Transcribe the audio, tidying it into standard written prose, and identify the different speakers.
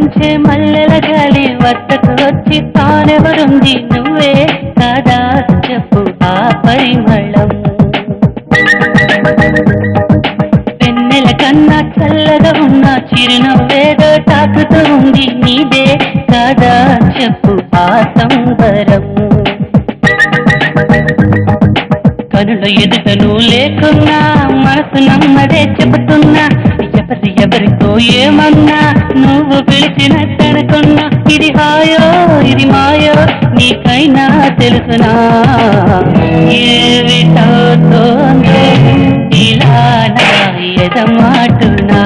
Speaker 1: పంచే మల్లెల గాలి వద్దకు వచ్చి తానెవరుంది నువ్వే కాదా చెప్పు ఆ పరిమళం వెన్నెల కన్నా చల్లగా ఉన్న చిరునవ్వేదో తాకుతూ ఉంది నీదే కాదా చెప్పు ఆ సంబరం కనుల ఎదుటను లేకున్నా మనసు నమ్మదే చెబుతున్నా ఎవరితో ఏమన్నా నువ్వు పిలిచినట్టనుకున్నా ఇది హాయో ఇది మాయో నీకైనా తెలుసునా ఏమిటవుతోందో ఇలా నా ఎదమాటునా